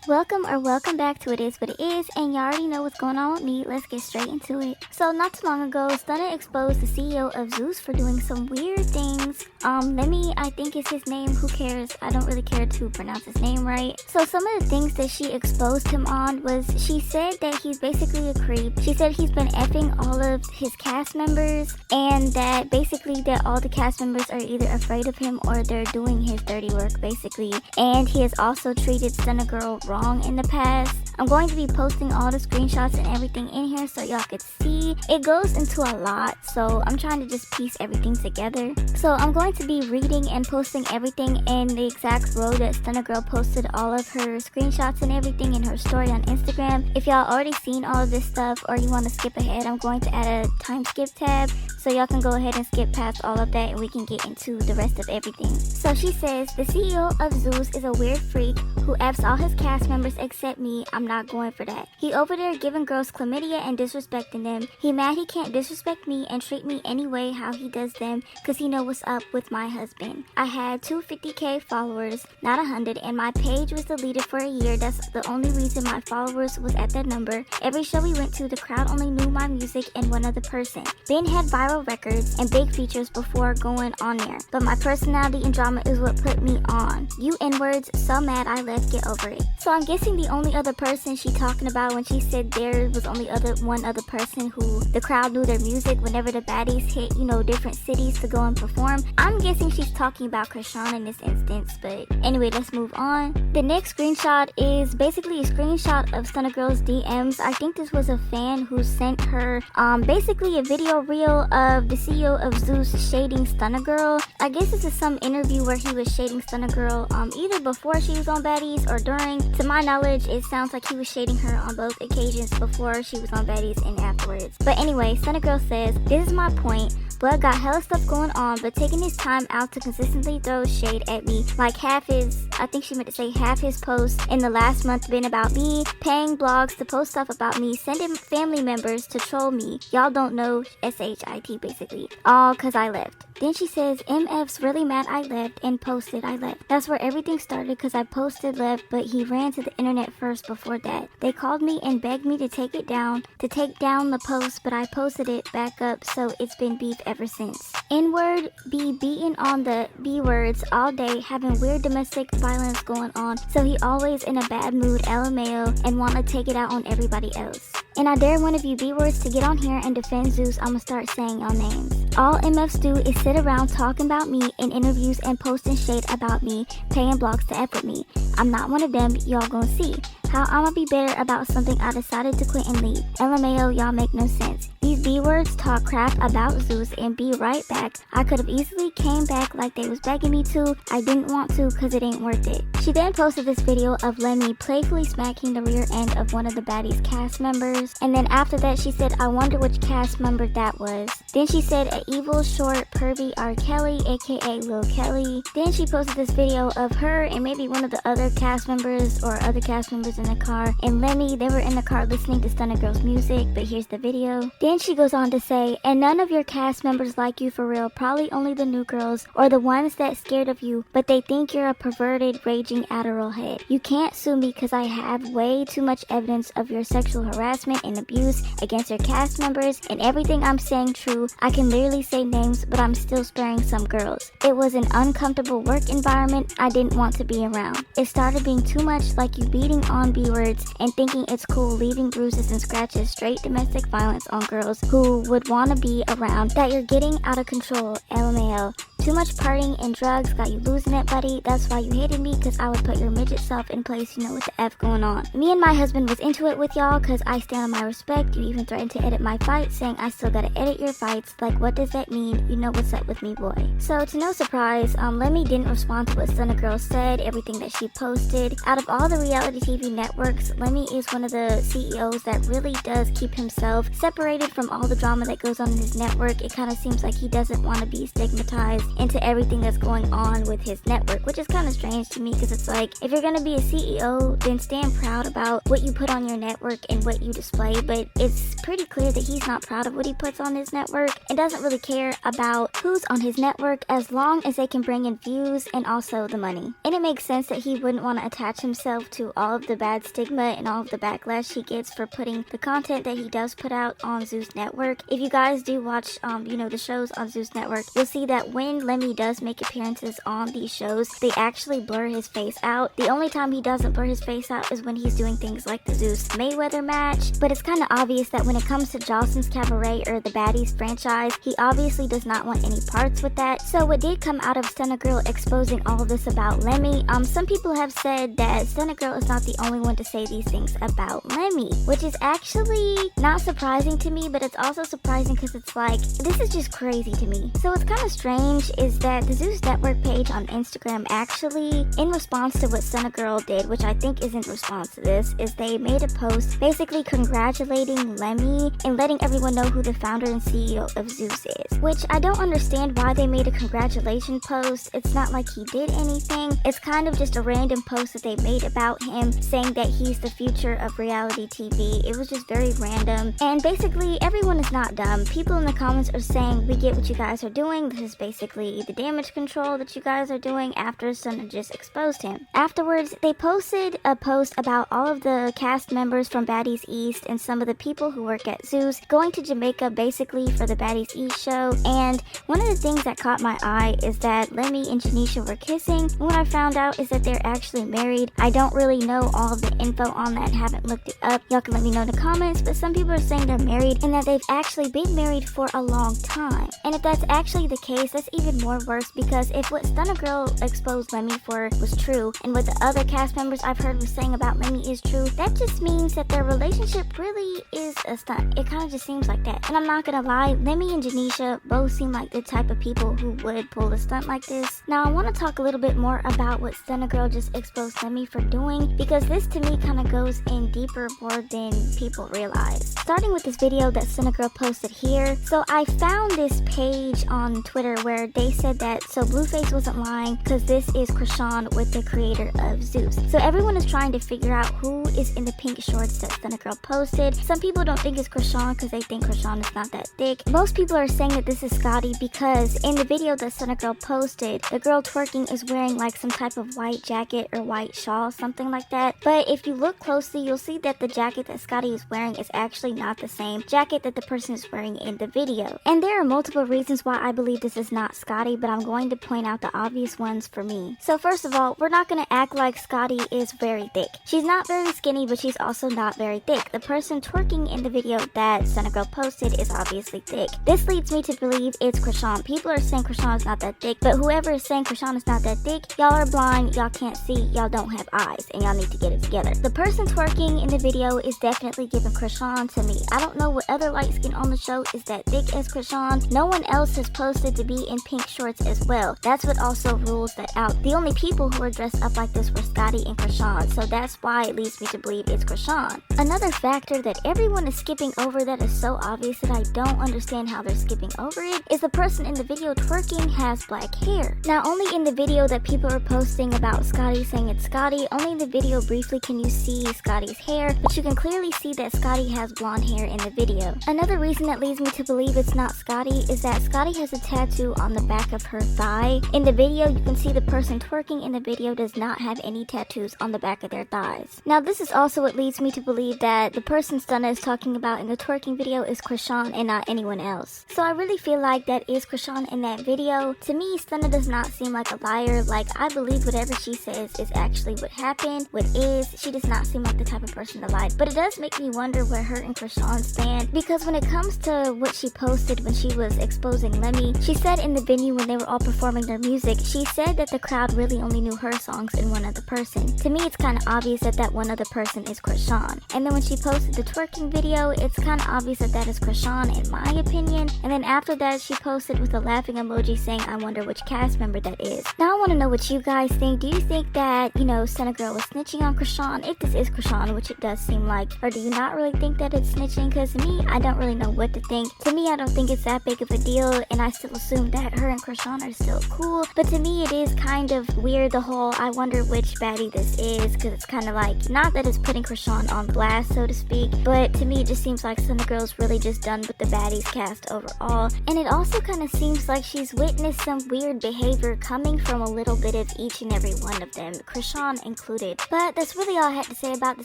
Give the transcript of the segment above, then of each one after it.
Welcome back to It Is What It Is, and you already know what's going on with me. Let's get straight into it. So not too long ago, Stunna exposed the CEO of ZEUS for doing some weird things. Lemmy, I think is his name, who cares? I don't really care to pronounce his name right. So some of the things that she exposed him on was, she said that he's basically a creep. She said he's been effing all of his cast members, and that basically that all the cast members are either afraid of him or they're doing his dirty work basically. And he has also treated Stunna Girl wrong in the past. I'm going to be posting all the screenshots and everything in here so y'all could see. It goes into a lot, so I'm trying to just piece everything together. So I'm going to be reading and posting everything in the exact row that Stunna Girl posted all of her screenshots and everything in her story on Instagram. If y'all already seen all of this stuff or you want to skip ahead, I'm going to add a time skip tab so y'all can go ahead and skip past all of that and we can get into the rest of everything. So she says, the CEO of ZEUS is a weird freak who F's all his cast members except me. I'm not going for that. He over there giving girls chlamydia and disrespecting them. He mad he can't disrespect me and treat me anyway how he does them cause he know what's up with my husband. I had 250k followers, not 100, and my page was deleted for a year. That's the only reason my followers was at that number. Every show we went to, the crowd only knew my music and one other person. Ben had viral records and big features before going on there, but my personality and drama is what put me on. You N-words, so mad I left, get over it. So I'm guessing the only other person she talking about when she said there was only one other person who the crowd knew their music whenever the baddies hit, you know, different cities to go and perform. I'm guessing she's talking about Chrisean in this instance, but anyway, let's move on. The next screenshot is basically a screenshot of Stunna Girl's DMs. I think this was a fan who sent her basically a video reel of the CEO of ZEUS shading Stunna Girl. I guess this is some interview where he was shading Stunna Girl either before she was on baddies or during. To my knowledge, it sounds like he was shading her on both occasions, before she was on baddies and afterwards. But anyway, Stunna Girl says, this is my point. Blood got hella stuff going on, but taking his time out to consistently throw shade at me, like half his, I think she meant to say half his posts in the last month been about me, paying blogs to post stuff about me, sending family members to troll me. Y'all don't know SHIT basically. All cause I left. Then she says, MF's really mad I left and posted I left. That's where everything started cause I posted left, but he ran to the internet first before that. They called me and begged me to take down the post, but I posted it back up, so it's been beef ever since. N-word be beating on the B words all day, having weird domestic violence going on, so he always in a bad mood, LMAO, and want to take it out on everybody else. And I dare one of you B-words to get on here and defend ZEUS. I'ma start saying y'all names. All MFs do is sit around talking about me in interviews and posting shade about me, paying blogs to F with me. I'm not one of them, y'all gonna see. How I'ma be better about something I decided to quit and leave. LMAO, y'all make no sense. These B-words talk crap about ZEUS and be right back. I could have easily came back like they was begging me to. I didn't want to cause it ain't worth it. She then posted this video of Lemmy playfully smacking the rear end of one of the baddies cast members. And then after that she said, I wonder which cast member that was. Then she said, a evil, short, pervy R. Kelly, aka Lil Kelly. Then she posted this video of her and maybe one of the other cast members or other cast members in the car. And Lemmy, they were in the car listening to Stunna Girl's music, but here's the video. Then she goes on to say, and none of your cast members like you for real, probably only the new girls or the ones that scared of you, but they think you're a perverted, raging Adderall head. You can't sue me cause I have way too much evidence of your sexual harassment and abuse against your cast members, and everything I'm saying true. I can literally say names, but I'm still sparing some girls. It was an uncomfortable work environment I didn't want to be around. It started being too much like you beating on B-words and thinking it's cool leaving bruises and scratches, straight domestic violence on girls who would want to be around, that you're getting out of control, LMAO. Too much partying and drugs got you losing it, buddy. That's why you hated me, cause I would put your midget self in place, you know what the F going on. Me and my husband was into it with y'all cause I stand on my respect. You even threatened to edit my fights, saying I still gotta edit your fights. Like, what does that mean? You know what's up with me, boy. So to no surprise, Lemmy didn't respond to what Stunna Girl said, everything that she posted. Out of all the reality TV networks, Lemmy is one of the CEOs that really does keep himself separated from all the drama that goes on in his network. It kind of seems like he doesn't want to be stigmatized into everything that's going on with his network, which is kind of strange to me because it's like, if you're going to be a CEO, then stand proud about what you put on your network and what you display, but it's pretty clear that he's not proud of what he puts on his network and doesn't really care about who's on his network as long as they can bring in views and also the money. And it makes sense that he wouldn't want to attach himself to all of the bad stigma and all of the backlash he gets for putting the content that he does put out on ZEUS Network. If you guys do watch, the shows on ZEUS Network, you'll see that when Lemmy does make appearances on these shows, they actually blur his face out. The only time he doesn't blur his face out is when he's doing things like the ZEUS Mayweather match, but it's kind of obvious that when it comes to Joseline's Cabaret or the Baddies franchise, he obviously does not want any parts with that. So what did come out of Stunna Girl exposing all of this about Lemmy, some people have said that Stunna Girl is not the only one to say these things about Lemmy, which is actually not surprising to me, but it's also surprising because it's like, this is just crazy to me. So what's kind of strange is that the ZEUS Network page on Instagram actually, in response to what Stunna Girl did, which I think is in response to this, is they made a post basically congratulating Lemmy and letting everyone know who the founder and CEO of ZEUS is, which I don't understand why they made a congratulation post. It's not like he did anything. It's kind of just a random post that they made about him saying that he's the future of reality TV. It was just very random, and basically everyone is not dumb. People in the comments are saying, we get what you guys are doing. This is basically the damage control that you guys are doing after Stunna just exposed him. Afterwards, they posted a post about all of the cast members from Baddies East and some of the people who work at ZEUS going to Jamaica basically for the Baddies East show, and one of the things that caught my eye is that Lemmy and Janisha were kissing, and what I found out is that they're actually married. I don't really know all of the info on that, haven't looked it up. Y'all can let me know in the comments, but some people are saying they're married and that they've actually been married for a long time. And if that's actually the case, that's even more worse, because if what Stunna Girl exposed Lemmy for was true and what the other cast members I've heard was saying about Lemmy is true, that just means that their relationship really is a stunt. It kind of just seems like that. And I'm not gonna lie, Lemmy and Janisha both seem like the type of people who would pull a stunt like this. Now I want to talk a little bit more about what Stunna Girl just exposed Lemmy for doing, because this to me kind of goes in deeper more than people realize. Starting with this video that Stunna Girl posted here. So I found this page on Twitter where they said that so Blueface wasn't lying because this is Chrisean with the creator of ZEUS. So everyone is trying to figure out who is in the pink shorts that Stunna Girl posted. Some people don't think it's Chrisean because they think Chrisean is not that thick. Most people are saying that this is Scotty because in the video that Stunna Girl posted, the girl twerking is wearing like some type of white jacket or white shawl, something like that. But if you look closely, you'll see that the jacket that Scotty is wearing is actually not the same jacket that the person is wearing in the video. And there are multiple reasons why I believe this is not Scotty, but I'm going to point out the obvious ones for me. So first of all, we're not going to act like Scotty is very thick. She's not very skinny, but she's also not very thick. The person twerking in the video that Stunna Girl posted is obviously thick. This leads me to believe it's Chrisean. People are saying Chrisean is not that thick, but whoever is saying Chrisean is not that thick, y'all are blind, y'all can't see, y'all don't have eyes, and y'all need to get it together. The person twerking in the video is definitely giving Chrisean to me. I don't know what other light skin on the show is that thick as Chrisean. No one else has posted to be in pink shorts as well. That's what also rules that out. The only people who were dressed up like this were Scotty and Chrisean, so that's why it leads me to believe it's Chrisean. Another factor that everyone is skipping over that is so obvious that I don't understand how they're skipping over it is the person in the video twerking has black hair. Now only in the video that people are posting about Scotty saying it's Scotty, only in the video briefly can you see Scotty's hair, but you can clearly see that Scotty has blonde hair in the video. Another reason that leads me to believe it's not Scotty is that Scotty has a tattoo on the back of her thigh. In the video, you can see the person twerking in the video does not have any tattoos on the back of their thighs. Now this is also what leads me to believe that the person Stunna is talking about in the twerking video is Chrisean and not anyone else. So I really feel like that is Chrisean in that video. To me, Stunna does not seem like a liar. Like, I believe whatever she says is actually what happened, what is. She does not seem like the type of person to lie. But it does make me wonder where her and Chrisean stand, because when it comes to what she posted when she was exposing Lemmy, she said in the venue when they were all performing their music, she said that the crowd really only knew her songs and one other person. To me, it's kind of obvious that that one other person is Chrisean. And then when she posted the twerking video, it's kind of obvious that that is Chrisean in my opinion. And then after that, she posted with a laughing emoji saying, I wonder which cast member that is. Now I want to know what you guys think. Do you think that, Stunna Girl was snitching on Chrisean, if this is Chrisean, which it does seem like, or do you not really think that it's snitching? Because to me, I don't really know what to think. To me, I don't think it's that big of a deal, and I still assume that her and Chrisean are still cool. But to me, it is kind of weird, the whole I wonder which baddie this is, because it's kind of like, not that it's putting Chrisean on blast, so to speak, but to me, it just seems like Stunna Girl's really just done with the baddies cast overall, and it also kind of seems like she's witnessed some weird behavior coming from a little bit of each and every one of them, Chrisean included. But that's really all I had to say about the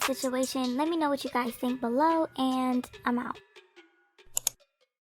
situation. Let me know what you guys think below, and I'm out.